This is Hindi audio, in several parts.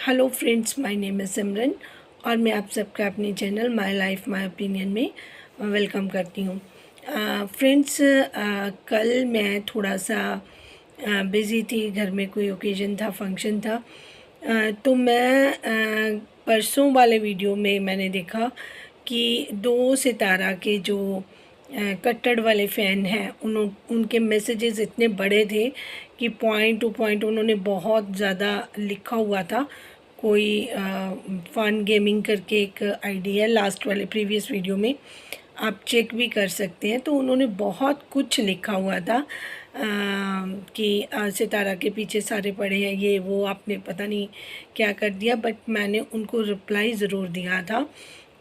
हेलो फ्रेंड्स, माय नेम है सिमरन और मैं आप सबका अपने channel my life my opinion में वेलकम करती हूँ। फ्रेंड्स, कल मैं थोड़ा सा बिज़ी थी, घर में कोई ओकेजन था, फंक्शन था। तो मैं परसों वाले वीडियो में मैंने देखा कि दो सितारा के जो कट्टर वाले फ़ैन हैं उनके मैसेजेस इतने बड़े थे कि पॉइंट टू पॉइंट उन्होंने बहुत ज़्यादा लिखा हुआ था। कोई फन गेमिंग करके एक आईडी है, लास्ट वाले प्रीवियस वीडियो में आप चेक भी कर सकते हैं। तो उन्होंने बहुत कुछ लिखा हुआ था कि सितारा के पीछे सारे पड़े हैं, ये वो आपने पता नहीं क्या कर दिया, बट मैंने उनको रिप्लाई ज़रूर दिया था।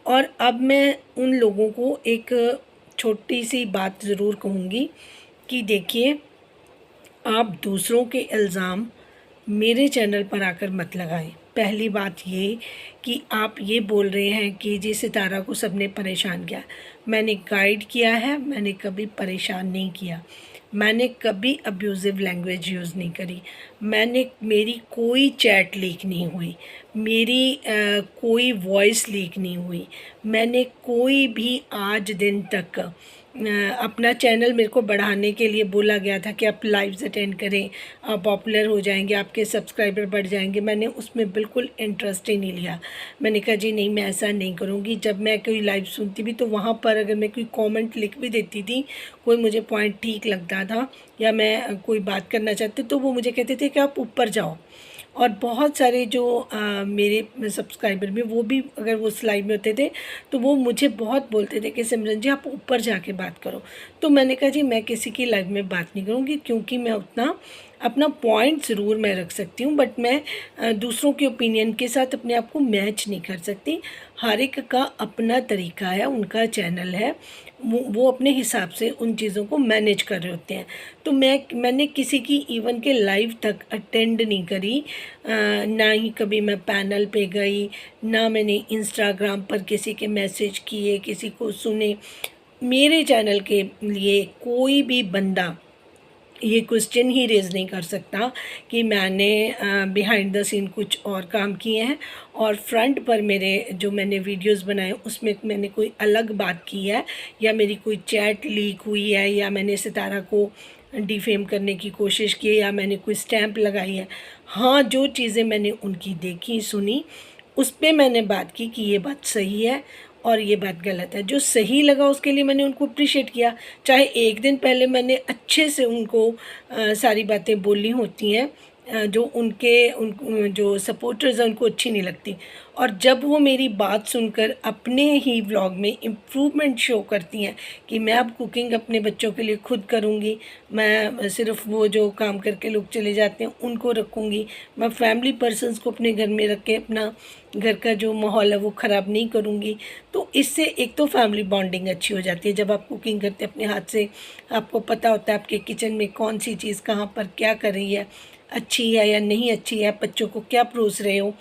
और अब मैं उन लोगों को एक छोटी सी बात ज़रूर कहूँगी कि देखिए, आप दूसरों के इल्ज़ाम मेरे चैनल पर आकर मत लगाएं। पहली बात ये कि आप ये बोल रहे हैं कि जी सितारा को सबने परेशान किया। मैंने गाइड किया है, मैंने कभी परेशान नहीं किया, मैंने कभी अब्यूज़िव लैंग्वेज यूज़ नहीं करी, मेरी कोई चैट लीक नहीं हुई, मेरी कोई वॉइस लीक नहीं हुई, मैंने कोई भी आज दिन तक अपना चैनल मेरे को बढ़ाने के लिए बोला गया था कि आप लाइव्स अटेंड करें, आप पॉपुलर हो जाएंगे, आपके सब्सक्राइबर बढ़ जाएंगे। मैंने उसमें बिल्कुल इंटरेस्ट ही नहीं लिया। मैंने कहा जी नहीं, मैं ऐसा नहीं करूँगी। जब मैं कोई लाइव सुनती भी तो वहाँ पर अगर मैं कोई कमेंट लिख भी देती थी, कोई मुझे पॉइंट ठीक लगता था या मैं कोई बात करना चाहती तो वो मुझे कहते थे कि आप ऊपर जाओ। और बहुत सारे जो मेरे सब्सक्राइबर में वो भी अगर वो उस लाइव में होते थे तो वो मुझे बहुत बोलते थे कि सिमरन जी आप ऊपर जाके बात करो। तो मैंने कहा जी मैं किसी की लाइव में बात नहीं करूँगी, क्योंकि मैं उतना अपना पॉइंट ज़रूर मैं रख सकती हूँ, बट मैं दूसरों के ओपिनियन के साथ अपने आप को मैच नहीं कर सकती। हर एक का अपना तरीका है, उनका चैनल है, वो अपने हिसाब से उन चीज़ों को मैनेज कर रहे होते हैं। तो मैंने किसी की इवन के लाइव तक अटेंड नहीं करी, ना ही कभी मैं पैनल पे गई, ना मैंने इंस्टाग्राम पर किसी के मैसेज किए, किसी को सुने। मेरे चैनल के लिए कोई भी बंदा ये क्वेश्चन ही रेज़ नहीं कर सकता कि मैंने बिहाइंड द सीन कुछ और काम किए हैं और फ्रंट पर मेरे जो मैंने वीडियोस बनाए उसमें मैंने कोई अलग बात की है, या मेरी कोई चैट लीक हुई है, या मैंने सितारा को डिफेम करने की कोशिश की है, या मैंने कोई स्टैंप लगाई है। हाँ, जो चीज़ें मैंने उनकी देखी सुनी उस पे मैंने बात की कि ये बात सही है और ये बात गलत है। जो सही लगा उसके लिए मैंने उनको अप्रिशिएट किया, चाहे एक दिन पहले मैंने अच्छे से उनको सारी बातें बोली होती हैं जो उन जो सपोर्टर्स हैं उनको अच्छी नहीं लगती। और जब वो मेरी बात सुनकर अपने ही व्लॉग में इम्प्रूवमेंट शो करती हैं कि मैं अब कुकिंग अपने बच्चों के लिए खुद करूँगी, मैं सिर्फ वो जो काम करके लोग चले जाते हैं उनको रखूँगी, मैं फैमिली पर्सन्स को अपने घर में रख के अपना घर का जो माहौल है वो ख़राब नहीं करूँगी। तो इससे एक तो फैमिली बॉन्डिंग अच्छी हो जाती है। जब आप कुकिंग करते हैं अपने हाथ से, आपको पता होता है आपके किचन में कौन सी चीज़ कहाँ पर क्या कर रही है, अच्छी है या नहीं अच्छी है, बच्चों को क्या परोस रहे हो,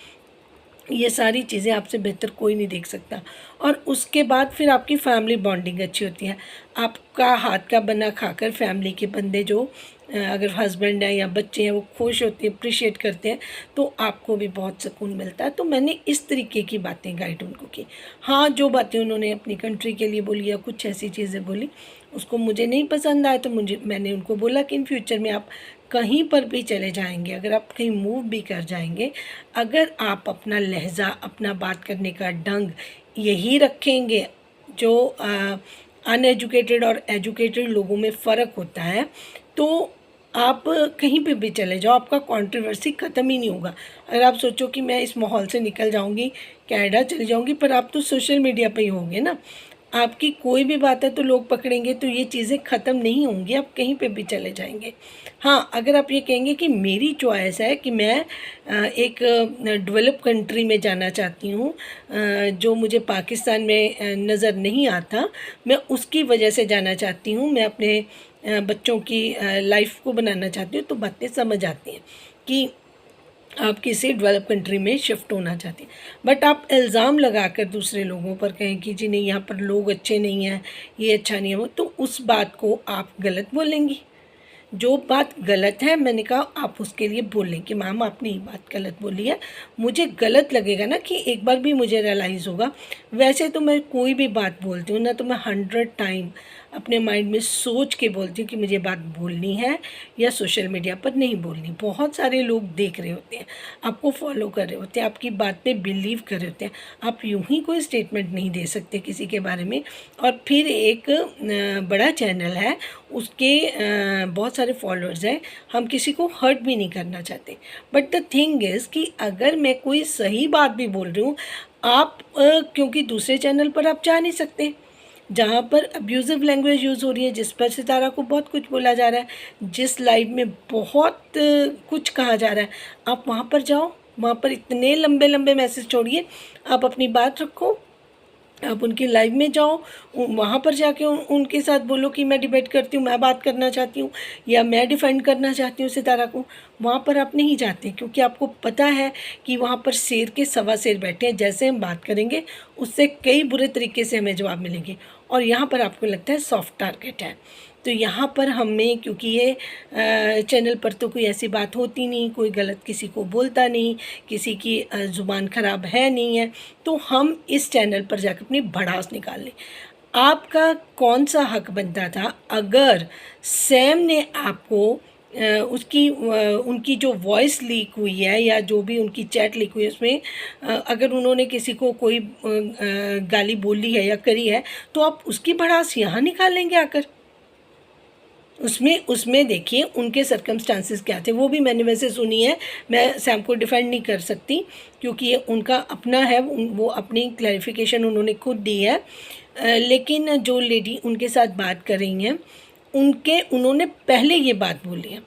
ये सारी चीज़ें आपसे बेहतर कोई नहीं देख सकता। और उसके बाद फिर आपकी फैमिली बॉन्डिंग अच्छी होती है। आपका हाथ का बना खाकर फैमिली के बंदे जो अगर हस्बैंड है या बच्चे हैं वो खुश होते हैं, अप्रिशिएट करते हैं, तो आपको भी बहुत सुकून मिलता है। तो मैंने इस तरीके की बातें गाइड उनको की। हाँ, जो बातें उन्होंने अपनी कंट्री के लिए बोली या कुछ ऐसी चीज़ें बोली उसको मुझे नहीं पसंद आया, तो मैंने उनको बोला कि इन फ्यूचर में आप कहीं पर भी चले जाएंगे, अगर आप कहीं मूव भी कर जाएंगे, अगर आप अपना लहज़ा, अपना बात करने का ढंग यही रखेंगे, जो अनएजुकेटेड और एजुकेटेड लोगों में फ़र्क होता है, तो आप कहीं पे भी चले जाओ, आपका कंट्रोवर्सी ख़त्म ही नहीं होगा। अगर आप सोचो कि मैं इस माहौल से निकल जाऊंगी, कनाडा चली जाऊंगी, पर आप तो सोशल मीडिया पे ही होंगे ना, आपकी कोई भी बात है तो लोग पकड़ेंगे, तो ये चीज़ें ख़त्म नहीं होंगी, आप कहीं पे भी चले जाएंगे। हाँ, अगर आप ये कहेंगे कि मेरी चॉइस है कि मैं एक डेवलप कंट्री में जाना चाहती हूँ, जो मुझे पाकिस्तान में नज़र नहीं आता, मैं उसकी वजह से जाना चाहती हूँ, मैं अपने बच्चों की लाइफ को बनाना चाहती हूँ, तो बातें समझ आती हैं कि आप किसी डेवलप कंट्री में शिफ्ट होना चाहते हैं। बट आप इल्ज़ाम लगाकर दूसरे लोगों पर कहें कि जी नहीं, यहाँ पर लोग अच्छे नहीं हैं, ये अच्छा नहीं है वो, तो उस बात को आप गलत बोलेंगी। जो बात गलत है मैंने कहा आप उसके लिए बोलें कि मैम आपने ये बात गलत बोली है, मुझे गलत लगेगा ना कि एक बार भी मुझे रियलाइज़ होगा। वैसे तो मैं कोई भी बात बोलती हूँ ना तो मैं 100 टाइम अपने माइंड में सोच के बोलती हूँ कि मुझे बात बोलनी है या सोशल मीडिया पर नहीं बोलनी। बहुत सारे लोग देख रहे होते हैं, आपको फॉलो कर रहे होते हैं, आपकी बात पे बिलीव कर रहे होते हैं। आप यूं ही कोई स्टेटमेंट नहीं दे सकते किसी के बारे में। और फिर एक बड़ा चैनल है, उसके बहुत सारे फॉलोअर्स हैं, हम किसी को हर्ट भी नहीं करना चाहते। बट द थिंग इज़ कि अगर मैं कोई सही बात भी बोल रही हूँ, आप क्योंकि दूसरे चैनल पर आप जा नहीं सकते जहाँ पर अब्यूज़िव लैंग्वेज यूज़ हो रही है, जिस पर सितारा को बहुत कुछ बोला जा रहा है, जिस लाइव में बहुत कुछ कहा जा रहा है, आप वहाँ पर जाओ, वहाँ पर इतने लंबे लंबे मैसेज छोड़िए, आप अपनी बात रखो, आप उनकी लाइव में जाओ, वहाँ पर जाके उनके साथ बोलो कि मैं डिबेट करती हूँ, मैं बात करना चाहती हूँ या मैं डिफेंड करना चाहती हूँ सितारा को। वहाँ पर आप नहीं जाते क्योंकि आपको पता है कि वहाँ पर शेर के सवा शेर बैठे हैं। जैसे हम बात करेंगे उससे कई बुरे तरीके से हमें जवाब मिलेंगे, और यहाँ पर आपको लगता है सॉफ्ट टारगेट है। तो यहाँ पर हमें, क्योंकि ये चैनल पर तो कोई ऐसी बात होती नहीं, कोई गलत किसी को बोलता नहीं, किसी की ज़ुबान ख़राब है नहीं है, तो हम इस चैनल पर जाकर अपनी भड़ास निकाल लें। आपका कौन सा हक बनता था अगर सैम ने आपको उनकी जो वॉइस लीक हुई है या जो भी उनकी चैट लीक हुई है उसमें अगर उन्होंने किसी को कोई गाली बोली है या करी है, तो आप उसकी भड़ास यहाँ निकालेंगे आकर। उसमें देखिए उनके सर्कमस्टांसेस क्या थे, वो भी मैंने वैसे सुनी है। मैं सैम को डिफेंड नहीं कर सकती क्योंकि ये उनका अपना है, वो अपनी क्लैरिफिकेशन उन्होंने खुद दी है। लेकिन जो लेडी उनके साथ बात कर रही हैं, उन्होंने पहले ये बात बोली है,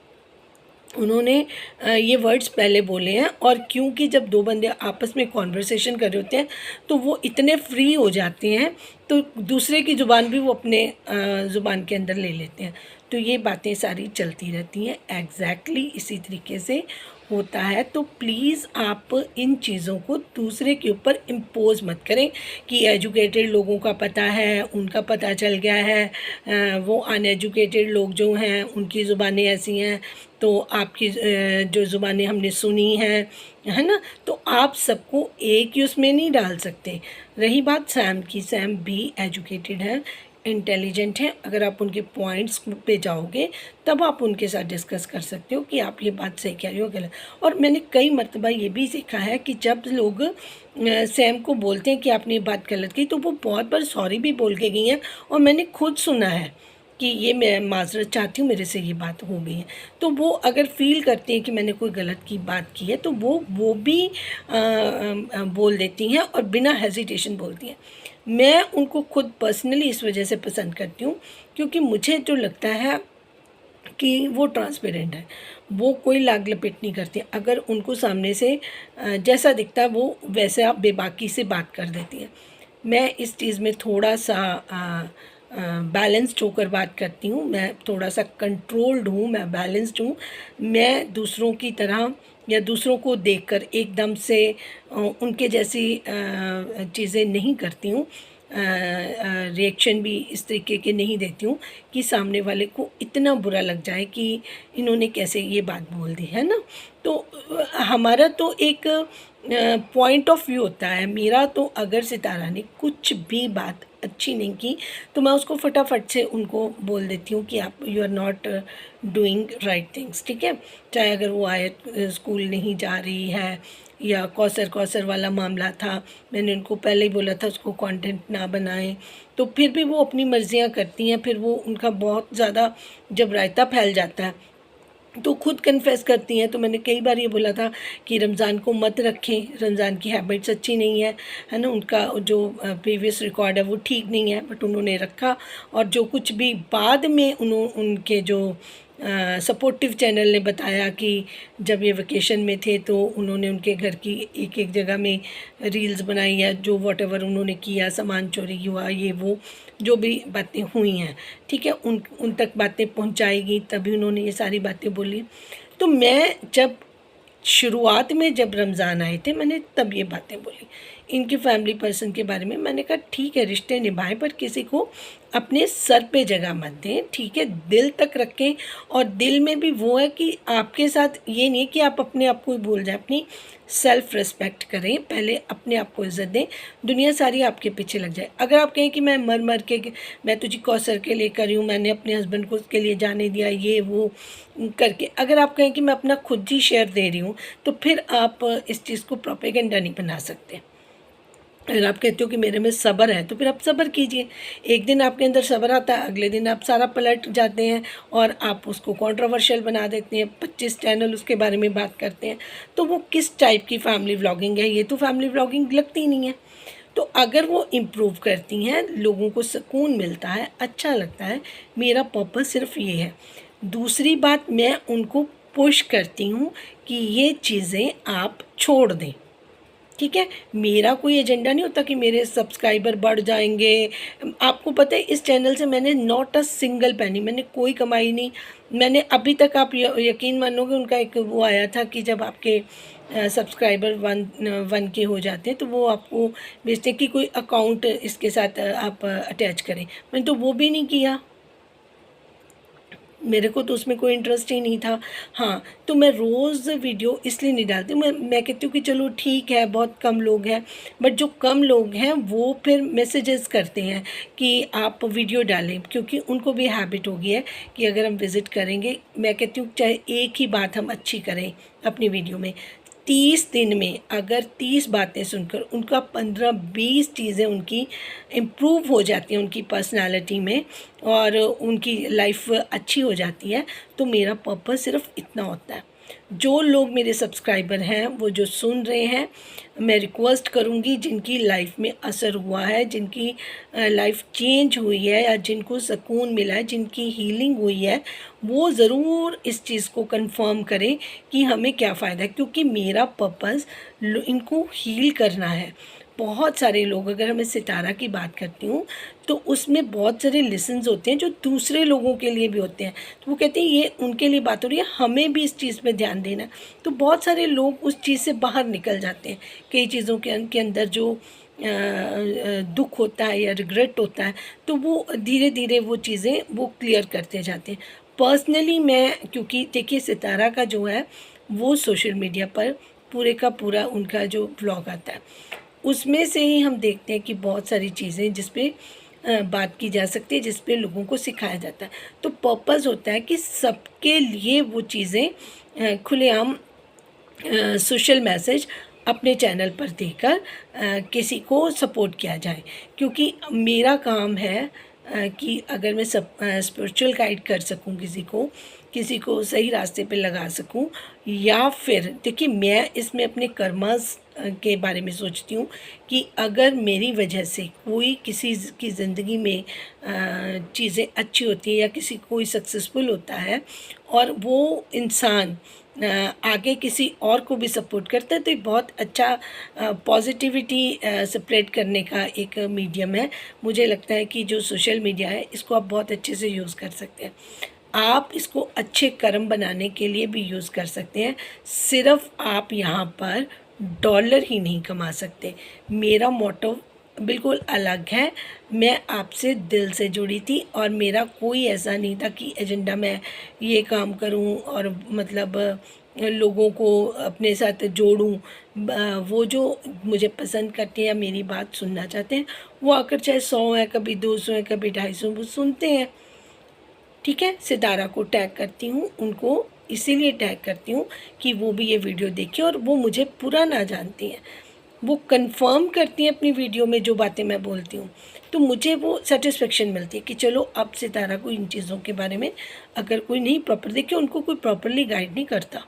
उन्होंने ये वर्ड्स पहले बोले हैं। और क्योंकि जब दो बंदे आपस में कॉन्वर्सेशन कर रहे होते हैं तो वो इतने फ्री हो जाते हैं, तो दूसरे की ज़ुबान भी वो अपने ज़ुबान के अंदर ले लेते हैं। तो ये बातें सारी चलती रहती हैं, एग्जैक्टली इसी तरीके से होता है। तो प्लीज़ आप इन चीज़ों को दूसरे के ऊपर इम्पोज मत करें कि एजुकेटेड लोगों का पता है, उनका पता चल गया है, वो अनएजुकेटेड लोग जो हैं उनकी ज़ुबानें ऐसी हैं, तो आपकी जो ज़ुबानें हमने सुनी हैं, है ना, तो आप सबको एक ही उसमें नहीं डाल सकते। रही बात सैम की, सैम भी एजुकेटेड है, इंटेलिजेंट हैं। अगर आप उनके पॉइंट्स पे जाओगे तब आप उनके साथ डिस्कस कर सकते हो कि आप ये बात सही कह रहे हो गलत। और मैंने कई मर्तबा ये भी सीखा है कि जब लोग सैम को बोलते हैं कि आपने ये बात गलत की, तो वो बहुत बार सॉरी भी बोल के गई हैं, और मैंने खुद सुना है कि ये मैं माजरत चाहती हूँ, मेरे से ये बात हो गई है। तो वो अगर फील करती हैं कि मैंने कोई गलत की बात की है तो वो भी बोल देती हैं और बिना हेजिटेशन बोलती हैं। मैं उनको खुद पर्सनली इस वजह से पसंद करती हूँ क्योंकि मुझे जो लगता है कि वो ट्रांसपेरेंट है, वो कोई लाग लपेट नहीं करती। अगर उनको सामने से जैसा दिखता है वो वैसे बेबाकी से बात कर देती हैं। मैं इस चीज़ में थोड़ा सा बैलेंस्ड होकर बात करती हूँ, मैं थोड़ा सा कंट्रोल्ड हूँ, मैं बैलेंस्ड हूँ। मैं दूसरों की तरह या दूसरों को देखकर एकदम से उनके जैसी चीज़ें नहीं करती हूँ। रिएक्शन भी इस तरीके के नहीं देती हूँ कि सामने वाले को इतना बुरा लग जाए कि इन्होंने कैसे ये बात बोल दी, है ना। तो हमारा तो एक पॉइंट ऑफ व्यू होता है। मेरा तो अगर सितारा ने कुछ भी बात अच्छी नहीं की तो मैं उसको फटाफट से उनको बोल देती हूँ कि आप you are not doing right things, ठीक है। चाहे अगर वो आए स्कूल नहीं जा रही है या कौसर वाला मामला था, मैंने उनको पहले ही बोला था उसको कंटेंट ना बनाएं, तो फिर भी वो अपनी मर्जियाँ करती हैं। फिर वो उनका बहुत ज़्यादा जब रायता फैल जाता है तो खुद कन्फेस करती हैं। तो मैंने कई बार ये बोला था कि रमज़ान को मत रखें, रमज़ान की हैबिट्स अच्छी नहीं है ना, उनका जो प्रीवियस रिकॉर्ड है वो ठीक नहीं है, बट उन्होंने रखा। और जो कुछ भी बाद में उनके जो सपोर्टिव चैनल ने बताया कि जब ये वेकेशन में थे तो उन्होंने उनके घर की एक एक जगह में रील्स बनाई या जो वॉटेवर उन्होंने किया, सामान चोरी हुआ, ये वो जो भी बातें हुई हैं, ठीक है, उन तक बातें पहुंचाएगी, तभी उन्होंने ये सारी बातें बोली। तो मैं जब शुरुआत में जब रमज़ान आए थे मैंने तब ये बातें बोली। इनकी फैमिली पर्सन के बारे में। मैंने कहा ठीक है, रिश्ते निभाएं पर किसी को अपने सर पे जगह मत दें, ठीक है, दिल तक रखें। और दिल में भी वो है कि आपके साथ ये नहीं है कि आप अपने आप को ही भूल जाएं, अपनी सेल्फ रिस्पेक्ट करें, पहले अपने आप को इज़्ज़त दें, दुनिया सारी आपके पीछे लग जाए। अगर आप कहें कि मैं मर मर के मैं तुझे कौसर के लिए करी हूँ, मैंने अपने हस्बैंड को उसके लिए जाने दिया, ये वो करके अगर आप कहें कि मैं अपना खुद ही शेयर दे रही हूँ, तो फिर आप इस चीज़ को प्रोपेगेंडा नहीं बना सकते। अगर आप कहते हो कि मेरे में सब्र है, तो फिर आप सब्र कीजिए। एक दिन आपके अंदर सब्र आता है, अगले दिन आप सारा पलट जाते हैं और आप उसको कंट्रोवर्शियल बना देते हैं, 25 चैनल उसके बारे में बात करते हैं। तो वो किस टाइप की फैमिली व्लॉगिंग है? ये तो फैमिली व्लॉगिंग लगती नहीं है। तो अगर वो इम्प्रूव करती हैं, लोगों को सुकून मिलता है, अच्छा लगता है, मेरा पर्पस सिर्फ ये है। दूसरी बात, मैं उनको पुश करती हूँ कि ये चीज़ें आप छोड़ दें, ठीक है। मेरा कोई एजेंडा नहीं होता कि मेरे सब्सक्राइबर बढ़ जाएंगे। आपको पता है इस चैनल से मैंने नॉट अ सिंगल पैनी, मैंने कोई कमाई नहीं। मैंने अभी तक, आप यकीन मानोगे, उनका एक वो आया था कि जब आपके सब्सक्राइबर वन के हो जाते हैं तो वो आपको भेजते हैं कि कोई अकाउंट इसके साथ आप अटैच करें। मैंने तो वो भी नहीं किया, मेरे को तो उसमें कोई इंटरेस्ट ही नहीं था। हाँ, तो मैं रोज़ वीडियो इसलिए नहीं डालती, मैं कहती हूँ कि चलो ठीक है, बहुत कम लोग हैं, बट जो कम लोग हैं वो फिर मैसेजेस करते हैं कि आप वीडियो डालें, क्योंकि उनको भी हैबिट हो गई है कि अगर हम विज़िट करेंगे, मैं कहती हूँ चाहे एक ही बात हम अच्छी करें अपनी वीडियो में, 30 दिन में अगर 30 बातें सुनकर उनका 15-20 चीज़ें उनकी इम्प्रूव हो जाती हैं उनकी पर्सनालिटी में, और उनकी लाइफ अच्छी हो जाती है, तो मेरा पर्पस सिर्फ इतना होता है। जो लोग मेरे सब्सक्राइबर हैं, वो जो सुन रहे हैं, मैं रिक्वेस्ट करूँगी, जिनकी लाइफ में असर हुआ है, जिनकी लाइफ चेंज हुई है, या जिनको सुकून मिला है, जिनकी हीलिंग हुई है, वो ज़रूर इस चीज़ को कंफर्म करें कि हमें क्या फ़ायदा है, क्योंकि मेरा पर्पस इनको हील करना है। बहुत सारे लोग, अगर मैं सितारा की बात करती हूँ, तो उसमें बहुत सारे लेसन्स होते हैं जो दूसरे लोगों के लिए भी होते हैं। तो वो कहते हैं ये उनके लिए बात हो रही है, हमें भी इस चीज़ पे ध्यान देना है। तो बहुत सारे लोग उस चीज़ से बाहर निकल जाते हैं। कई चीज़ों के अंदर जो दुख होता है या रिग्रेट होता है, तो वो धीरे धीरे वो चीज़ें वो क्लियर करते जाते हैं। पर्सनली मैं, क्योंकि देखिए सितारा का जो है वो सोशल मीडिया पर पूरे का पूरा उनका जो व्लॉग आता है, उसमें से ही हम देखते हैं कि बहुत सारी चीज़ें जिस पे बात की जा सकती है, जिस पे लोगों को सिखाया जाता है। तो पर्पस होता है कि सबके लिए वो चीज़ें खुलेआम सोशल मैसेज अपने चैनल पर देकर किसी को सपोर्ट किया जाए, क्योंकि मेरा काम है कि अगर मैं सब स्पिरिचुअल गाइड कर सकूं, किसी को सही रास्ते पे लगा सकूं, या फिर देखिए मैं इसमें अपने कर्मास के बारे में सोचती हूँ कि अगर मेरी वजह से कोई किसी की ज़िंदगी में चीज़ें अच्छी होती है, या किसी कोई सक्सेसफुल होता है और वो इंसान आगे किसी और को भी सपोर्ट करता है, तो ये बहुत अच्छा पॉजिटिविटी स्प्रेड करने का एक मीडियम है। मुझे लगता है कि जो सोशल मीडिया है, इसको आप बहुत अच्छे से यूज़ कर सकते हैं। आप इसको अच्छे कर्म बनाने के लिए भी यूज़ कर सकते हैं। सिर्फ आप यहाँ पर डॉलर ही नहीं कमा सकते। मेरा मोटो बिल्कुल अलग है। मैं आपसे दिल से जुड़ी थी, और मेरा कोई ऐसा नहीं था कि एजेंडा मैं ये काम करूं और मतलब लोगों को अपने साथ जोड़ूं। वो जो मुझे पसंद करते हैं या मेरी बात सुनना चाहते हैं, वो आकर चाहे 100 है, कभी 200 है, कभी 250, वो सुनते हैं, ठीक है। सितारा को टैग करती हूँ, उनको इसीलिए टैग करती हूँ कि वो भी ये वीडियो देखें, और वो मुझे पूरा ना जानती हैं, वो कंफर्म करती हैं अपनी वीडियो में जो बातें मैं बोलती हूँ, तो मुझे वो सेटिस्फेक्शन मिलती है कि चलो अब सितारा को इन चीज़ों के बारे में अगर कोई नहीं प्रॉपर देखे, उनको कोई प्रॉपरली गाइड नहीं करता।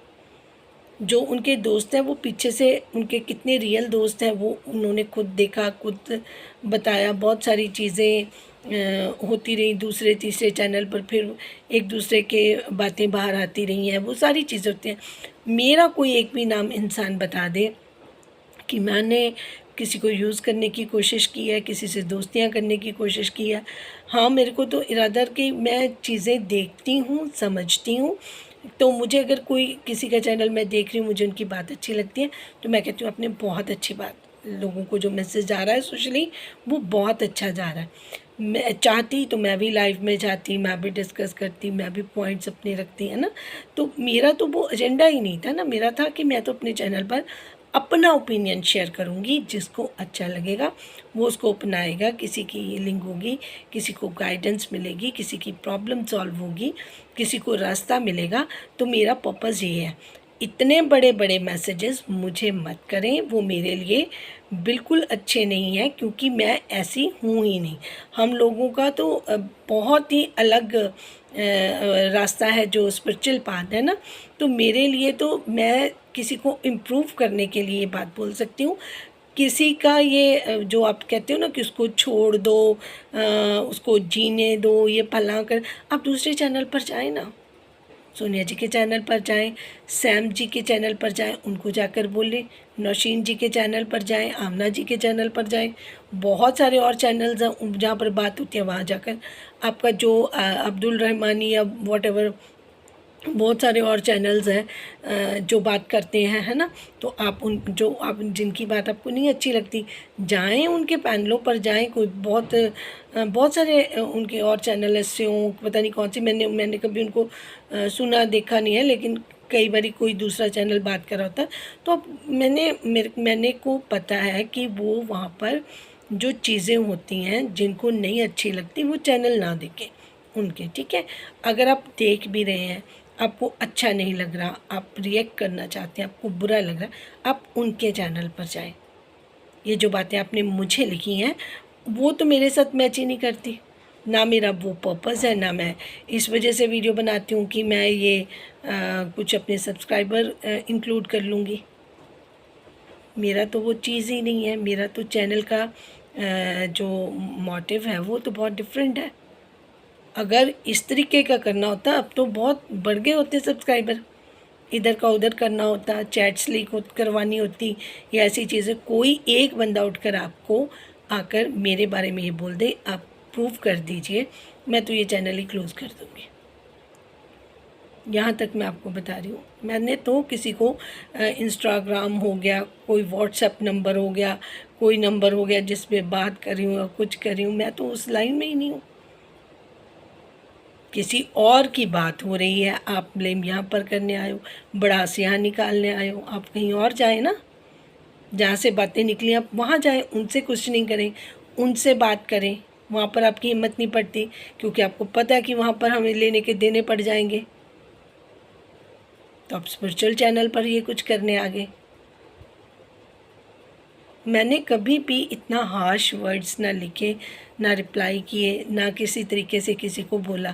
जो उनके दोस्त हैं वो पीछे से, उनके कितने रियल दोस्त हैं वो उन्होंने खुद देखा, खुद बताया। बहुत सारी चीज़ें होती रही दूसरे तीसरे चैनल पर, फिर एक दूसरे के बातें बाहर आती रही हैं, वो सारी चीज़ें होती हैं। मेरा कोई एक भी नाम इंसान बता दे कि मैंने किसी को यूज़ करने की कोशिश की है, किसी से दोस्तियाँ करने की कोशिश की है। हाँ, मेरे को तो इरादा कि मैं चीज़ें देखती हूँ, समझती हूँ, तो मुझे अगर कोई किसी का चैनल मैं देख रही हूँ, मुझे उनकी बात अच्छी लगती है, तो मैं कहती हूँ आपने बहुत अच्छी बात लोगों को जो मैसेज जा रहा है सोशली वो बहुत अच्छा जा रहा है। मैं चाहती तो मैं भी लाइव में जाती, मैं भी डिस्कस करती, मैं भी पॉइंट्स अपने रखती, है ना। तो मेरा तो वो एजेंडा ही नहीं था ना, मेरा था कि मैं तो अपने चैनल पर अपना ओपिनियन शेयर करूँगी, जिसको अच्छा लगेगा वो उसको अपनाएगा, किसी की हीलिंग होगी, किसी को गाइडेंस मिलेगी, किसी की प्रॉब्लम सॉल्व होगी, किसी को रास्ता मिलेगा। तो मेरा पर्पज़ ये है। इतने बड़े बड़े मैसेजेस मुझे मत करें, वो मेरे लिए बिल्कुल अच्छे नहीं हैं, क्योंकि मैं ऐसी हूँ ही नहीं। हम लोगों का तो बहुत ही अलग रास्ता है जो स्पिरिचुअल पाथ है ना। तो मेरे लिए तो मैं किसी को इम्प्रूव करने के लिए ये बात बोल सकती हूँ। किसी का ये जो आप कहते हो ना कि उसको छोड़ दो, उसको जीने दो, ये फलां कर, आप दूसरे चैनल पर जाएँ ना, सोनिया जी के चैनल पर जाएं, सैम जी के चैनल पर जाएं, उनको जाकर बोलें, नौशीन जी के चैनल पर जाएं, आमना जी के चैनल पर जाएं, बहुत सारे और चैनल्स हैं जहाँ पर बात होती है, वहाँ जाकर आपका जो अब्दुल रहमानी या वॉटेवर, बहुत सारे और चैनल्स हैं जो बात करते हैं, है ना। तो आप आप जिनकी बात आपको नहीं अच्छी लगती, जाएं उनके पैनलों पर जाएं। कोई बहुत सारे उनके और चैनल ऐसे हों, पता नहीं कौन सी, मैंने कभी उनको सुना देखा नहीं है, लेकिन कई बारी कोई दूसरा चैनल बात कर रहा होता है। तो अब मैंने को पता है कि वो वहाँ पर जो चीज़ें होती हैं जिनको नहीं अच्छी लगती वो चैनल ना देखें उनके, ठीक है। अगर आप देख भी रहे हैं, आपको अच्छा नहीं लग रहा, आप रिएक्ट करना चाहते हैं, आपको बुरा लग रहा है, आप उनके चैनल पर जाएं। ये जो बातें आपने मुझे लिखी हैं वो तो मेरे साथ मैच ही नहीं करती, ना मेरा वो पर्पज़ है, ना मैं इस वजह से वीडियो बनाती हूँ कि मैं ये कुछ अपने सब्सक्राइबर इंक्लूड कर लूँगी। मेरा तो वो चीज़ ही नहीं है। मेरा तो चैनल का जो मोटिव है वो तो बहुत डिफरेंट है। अगर इस तरीके का करना होता अब तो बहुत बढ़ गए होते सब्सक्राइबर, इधर का उधर करना होता, चैट्स लीक करवानी होती, या ऐसी चीज़ें। कोई एक बंदा उठकर आपको आकर मेरे बारे में ये बोल दे, आप प्रूव कर दीजिए, मैं तो ये चैनल ही क्लोज़ कर दूँगी। यहाँ तक मैं आपको बता रही हूँ। मैंने तो किसी को इंस्टाग्राम हो गया, कोई व्हाट्सएप नंबर हो गया, कोई नंबर हो गया जिस पे बात कर रही हूँ या कुछ कर रही हूँ, मैं तो उस लाइन में ही नहीं हूँ। किसी और की बात हो रही है, आप ब्लेम यहाँ पर करने आए हो, भड़ास यहाँ निकालने आए हो। आप कहीं और जाएँ ना, जहाँ से बातें निकली आप वहाँ जाएँ, उनसे कुछ नहीं करें, उनसे बात करें। वहाँ पर आपकी हिम्मत नहीं पड़ती, क्योंकि आपको पता है कि वहाँ पर हमें लेने के देने पड़ जाएंगे। तो आप स्पिरिचुअल चैनल पर ये कुछ करने आ गए। मैंने कभी भी इतना हार्श वर्ड्स ना लिखे, ना रिप्लाई किए, ना किसी तरीके से किसी को बोला।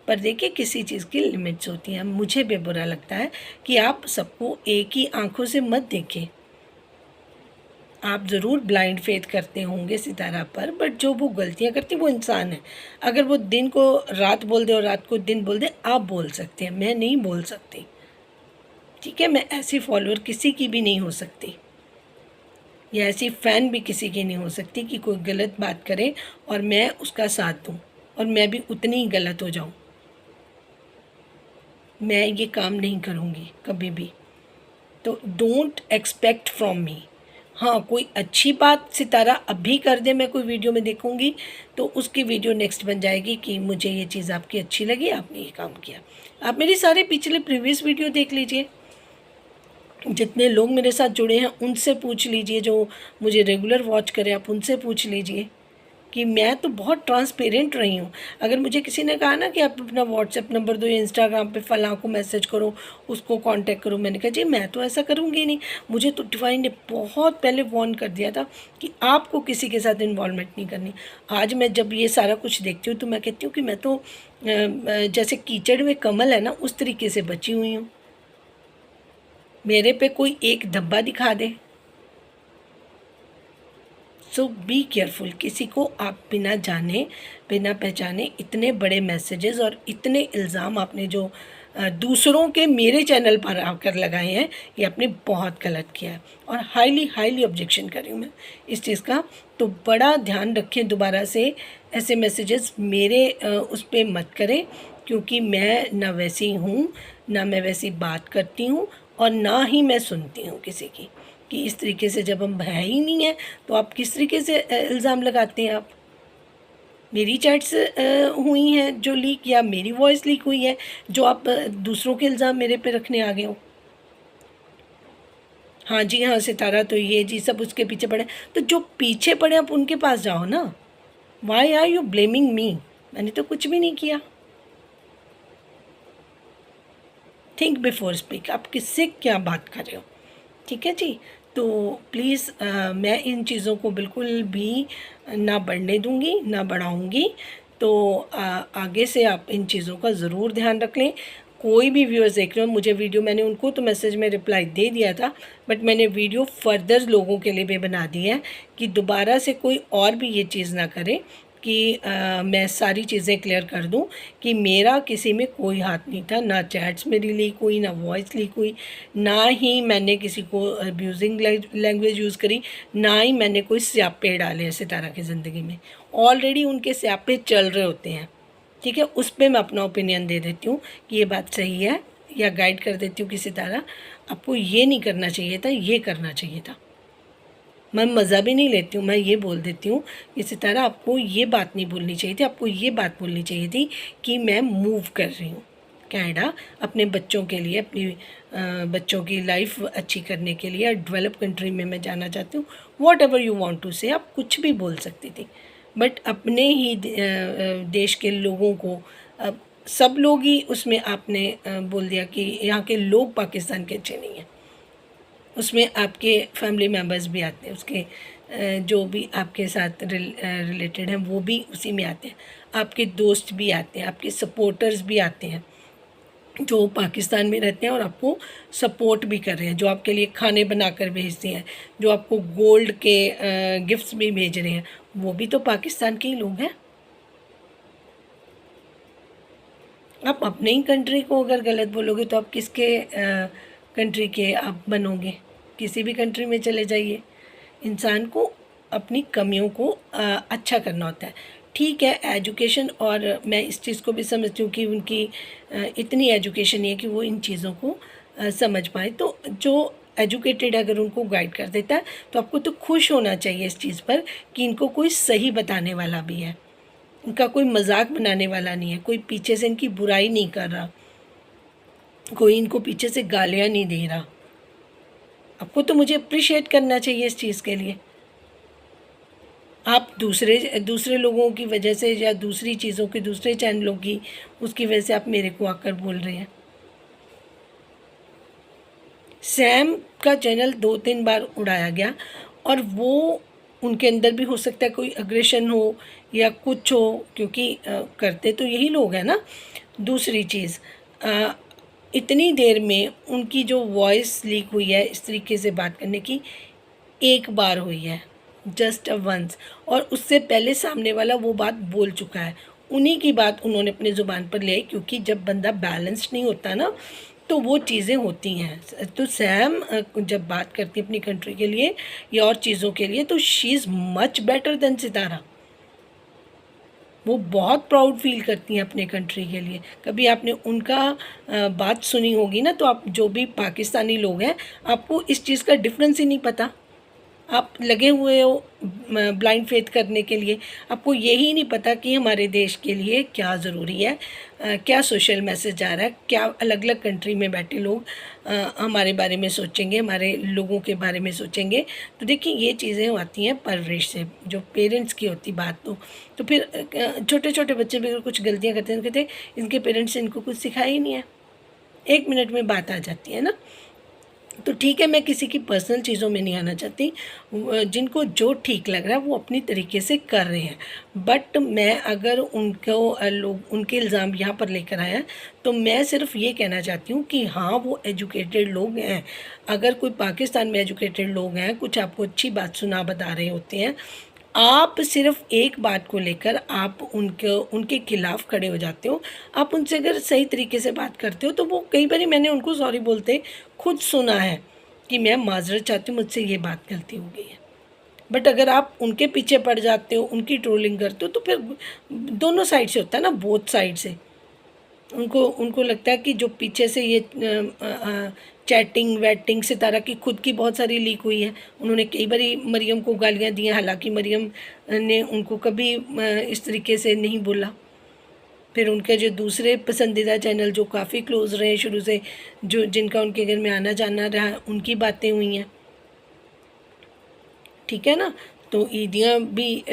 पर देखिए, किसी चीज़ की लिमिट्स होती हैं। मुझे भी बुरा लगता है कि आप सबको एक ही आंखों से मत देखें। आप ज़रूर ब्लाइंड फेथ करते होंगे सितारा पर, बट जो वो गलतियाँ करती वो इंसान है। अगर वो दिन को रात बोल दे और रात को दिन बोल दे, आप बोल सकते हैं, मैं नहीं बोल सकती, ठीक है। मैं ऐसी फॉलोअर किसी की भी नहीं हो सकती, या ऐसी फ़ैन भी किसी की नहीं हो सकती कि कोई गलत बात करे और मैं उसका साथ दूँ और मैं भी उतनी ही गलत हो जाऊँ। मैं ये काम नहीं करूँगी कभी भी। तो डोंट एक्सपेक्ट फ्रॉम मी। हाँ, कोई अच्छी बात सितारा अभी कर दे, मैं कोई वीडियो में देखूँगी तो उसकी वीडियो नेक्स्ट बन जाएगी कि मुझे ये चीज़ आपकी अच्छी लगी, आपने ये काम किया। आप मेरी सारे पिछले प्रीवियस वीडियो देख लीजिए, जितने लोग मेरे साथ जुड़े हैं उनसे पूछ लीजिए, जो मुझे रेगुलर वॉच करें आप उनसे पूछ लीजिए कि मैं तो बहुत ट्रांसपेरेंट रही हूँ। अगर मुझे किसी ने कहा ना कि आप अपना व्हाट्सएप नंबर दो या इंस्टाग्राम पे फ़लाँ को मैसेज करो, उसको कांटेक्ट करो, मैंने कहा जी मैं तो ऐसा करूँगी नहीं। मुझे तो डिवाइन ने बहुत पहले वार्न कर दिया था कि आपको किसी के साथ इन्वॉल्वमेंट नहीं करनी। आज मैं जब ये सारा कुछ देखती हूँ तो मैं कहती हूँ कि मैं तो जैसे कीचड़ में कमल है ना, उस तरीके से बची हुई हूँ। मेरे पे कोई एक धब्बा दिखा दे। सो बी केयरफुल। किसी को आप बिना जाने बिना पहचाने इतने बड़े मैसेजेस और इतने इल्ज़ाम आपने जो दूसरों के मेरे चैनल पर आकर लगाए हैं, ये आपने बहुत गलत किया है और हाईली हाईली ऑब्जेक्शन कर रही हूँ मैं इस चीज़ का। तो बड़ा ध्यान रखें, दोबारा से ऐसे मैसेजेस मेरे उस पर मत करें, क्योंकि मैं ना वैसी हूँ, ना मैं वैसी बात करती हूँ और ना ही मैं सुनती हूँ किसी की। कि इस तरीके से जब हम है ही नहीं है तो आप किस तरीके से इल्ज़ाम लगाते हैं? आप मेरी चैट्स हुई हैं जो लीक, या मेरी वॉइस लीक हुई है जो आप दूसरों के इल्ज़ाम मेरे पे रखने आ गए हो? हाँ जी, हाँ, सितारा तो ये जी सब उसके पीछे पड़े। तो जो पीछे पड़े आप उनके पास जाओ ना। Why are you blaming me? मैंने तो कुछ भी नहीं किया। Think before speak. आप किससे क्या बात कर रहे हो? ठीक है जी। तो प्लीज़ मैं इन चीज़ों को बिल्कुल भी ना बढ़ने दूँगी, ना बढ़ाऊँगी। तो आगे से आप इन चीज़ों का ज़रूर ध्यान रख लें। कोई भी व्यूअर्स देख रहे हो मुझे वीडियो, मैंने उनको तो मैसेज में रिप्लाई दे दिया था, बट मैंने वीडियो फर्दर लोगों के लिए भी बना दी है कि दोबारा से कोई और भी ये चीज़ ना करे कि मैं सारी चीज़ें क्लियर कर दूं कि मेरा किसी में कोई हाथ नहीं था, ना चैट्स मेरी लीक हुई, ना वॉइस लीक हुई, ना ही मैंने किसी को अब्यूजिंग लैंग्वेज यूज़ करी, ना ही मैंने कोई स्यापे डाले हैं सितारा की ज़िंदगी में। ऑलरेडी उनके स्यापे चल रहे होते हैं, ठीक है। उस पर मैं अपना ओपिनियन दे देती हूँ कि ये बात सही है, या गाइड कर देती हूँ कि सितारा आपको ये नहीं करना चाहिए था, ये करना चाहिए था। मैं मज़ा भी नहीं लेती हूँ, मैं ये बोल देती हूँ कि सितारा आपको ये बात नहीं बोलनी चाहिए थी, आपको ये बात बोलनी चाहिए थी कि मैं मूव कर रही हूँ कनाडा अपने बच्चों के लिए, अपनी बच्चों की लाइफ अच्छी करने के लिए, डेवलप कंट्री में मैं जाना चाहती हूँ। Whatever you want to say, आप कुछ भी बोल सकती थी, बट अपने ही देश के लोगों को सब लोग ही उसमें आपने बोल दिया कि यहाँ के लोग पाकिस्तान के अच्छे नहीं हैं। उसमें आपके फैमिली मेम्बर्स भी आते हैं, उसके जो भी आपके साथ रिलेटेड हैं वो भी उसी में आते हैं, आपके दोस्त भी आते हैं, आपके सपोर्टर्स भी आते हैं जो पाकिस्तान में रहते हैं और आपको सपोर्ट भी कर रहे हैं, जो आपके लिए खाने बना कर भेजते हैं, जो आपको गोल्ड के गिफ्ट्स भी भेज रहे हैं, वो भी तो पाकिस्तान के ही लोग हैं। आप अपने ही कंट्री को अगर गलत बोलोगे तो आप किसके कंट्री के आप बनोगे? किसी भी कंट्री में चले जाइए। इंसान को अपनी कमियों को अच्छा करना होता है। ठीक है, एजुकेशन, और मैं इस चीज़ को भी समझती हूँ कि उनकी इतनी एजुकेशन नहीं है कि वो इन चीज़ों को समझ पाए। तो जो एजुकेटेड अगर उनको गाइड कर देता है तो आपको तो खुश होना चाहिए इस चीज़ पर कि इनको कोई सही बताने वाला भी है, इनका कोई मजाक बनाने वाला नहीं है, कोई पीछे से इनकी बुराई नहीं कर रहा, कोई इनको पीछे से गालियाँ नहीं दे रहा। आपको तो मुझे अप्रिशिएट करना चाहिए इस चीज़ के लिए। आप दूसरे दूसरे लोगों की वजह से या दूसरी चीज़ों के दूसरे चैनलों की उसकी वजह से आप मेरे को आकर बोल रहे हैं। सैम का चैनल 2-3 बार उड़ाया गया, और वो उनके अंदर भी हो सकता है कोई अग्रेशन हो या कुछ हो, क्योंकि करते तो यही लोग हैं ना। दूसरी चीज़, इतनी देर में उनकी जो वॉइस लीक हुई है इस तरीके से बात करने की, एक बार हुई है, जस्ट अ वंस, और उससे पहले सामने वाला वो बात बोल चुका है। उन्हीं की बात उन्होंने अपनी ज़ुबान पर ले आई, क्योंकि जब बंदा बैलेंस्ड नहीं होता ना तो वो चीज़ें होती हैं। तो सैम जब बात करती है अपनी कंट्री के लिए या और चीज़ों के लिए, तो she is much better than Sitara. वो बहुत प्राउड फील करती हैं अपने कंट्री के लिए। कभी आपने उनका बात सुनी होगी ना, तो आप जो भी पाकिस्तानी लोग हैं आपको इस चीज़ का डिफरेंस ही नहीं पता। आप लगे हुए हो ब्लाइंड फेथ करने के लिए, आपको यही नहीं पता कि हमारे देश के लिए क्या ज़रूरी है, क्या सोशल मैसेज आ रहा है, क्या अलग अलग कंट्री में बैठे लोग हमारे बारे में सोचेंगे, हमारे लोगों के बारे में सोचेंगे। तो देखिए ये चीज़ें आती हैं परवरिश से, जो पेरेंट्स की होती बात। तो फिर छोटे छोटे बच्चे भी अगर कुछ गलतियाँ करते हैं, कहते इनके पेरेंट्स ने इनको कुछ सिखाया ही नहीं है, 1 मिनट में बात आ जाती है ना। तो ठीक है, मैं किसी की पर्सनल चीज़ों में नहीं आना चाहती, जिनको जो ठीक लग रहा है वो अपनी तरीके से कर रहे हैं। बट मैं अगर उनको लोग उनके इल्ज़ाम यहाँ पर लेकर आए हैं, तो मैं सिर्फ ये कहना चाहती हूँ कि हाँ वो एजुकेटेड लोग हैं। अगर कोई पाकिस्तान में एजुकेटेड लोग हैं, कुछ आपको अच्छी बात सुना बता रहे होते हैं, आप सिर्फ एक बात को लेकर आप उनके खिलाफ खड़े हो जाते हो। आप उनसे अगर सही तरीके से बात करते हो तो वो, कई बार मैंने उनको सॉरी बोलते खुद सुना है कि मैं माजरत चाहती हूँ, मुझसे ये बात गलती हो गई है। बट अगर आप उनके पीछे पड़ जाते हो, उनकी ट्रोलिंग करते हो, तो फिर दोनों साइड से होता है ना, बोथ साइड से। उनको उनको लगता है कि जो पीछे से ये चैटिंग वैटिंग सितारा की खुद की बहुत सारी लीक हुई है। उन्होंने कई बारी मरियम को गालियाँ दी हैं, हालांकि मरियम ने उनको कभी इस तरीके से नहीं बोला। फिर उनके जो दूसरे पसंदीदा चैनल जो काफ़ी क्लोज रहे शुरू से, जो जिनका उनके घर में आना जाना रहा, उनकी बातें हुई हैं, ठीक है ना। तो ईदियाँ भी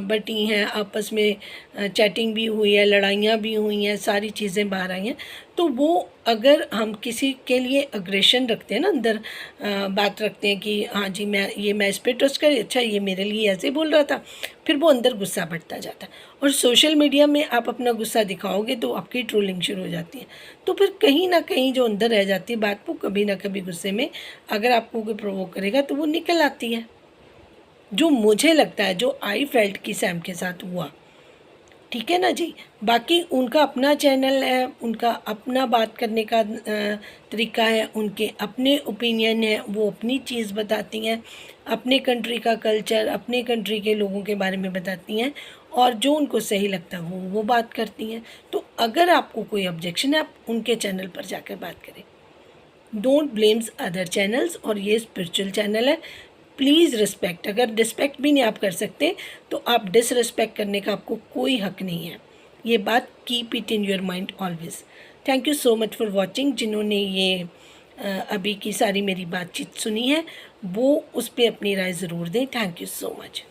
बटी हैं आपस में, चैटिंग भी हुई है, लड़ाइयाँ भी हुई हैं, सारी चीज़ें बाहर आई हैं। तो वो अगर हम किसी के लिए अग्रेशन रखते हैं ना अंदर, बात रखते हैं कि हाँ जी मैं इस पर ट्रस्ट करी, अच्छा ये मेरे लिए ऐसे बोल रहा था, फिर वो अंदर गुस्सा बढ़ता जाता है। और सोशल मीडिया में आप अपना गुस्सा दिखाओगे तो आपकी ट्रोलिंग शुरू हो जाती है। तो फिर कहीं ना कहीं जो अंदर रह जाती है बात, वो कभी ना कभी गुस्से में अगर आपको कोई प्रोवोक करेगा तो वो निकल आती है। जो मुझे लगता है, जो आई फेल्ट की सैम के साथ हुआ, ठीक है ना जी। बाकी उनका अपना चैनल है, उनका अपना बात करने का तरीका है, उनके अपने ओपिनियन है, वो अपनी चीज़ बताती हैं, अपने कंट्री का कल्चर, अपने कंट्री के लोगों के बारे में बताती हैं, और जो उनको सही लगता है वो बात करती हैं। तो अगर आपको कोई ऑब्जेक्शन है, आप उनके चैनल पर जाकर बात करें। डोंट ब्लेम्स अदर चैनल्स, और ये स्पिरिचुअल चैनल है, प्लीज़ रिस्पेक्ट। अगर रिस्पेक्ट भी नहीं आप कर सकते तो आप डिसरिस्पेक्ट करने का आपको कोई हक नहीं है। ये बात keep it in your mind always. Thank you so much for watching. जिन्होंने ये अभी की सारी मेरी बातचीत सुनी है वो उस पर अपनी राय ज़रूर दें। Thank you so much.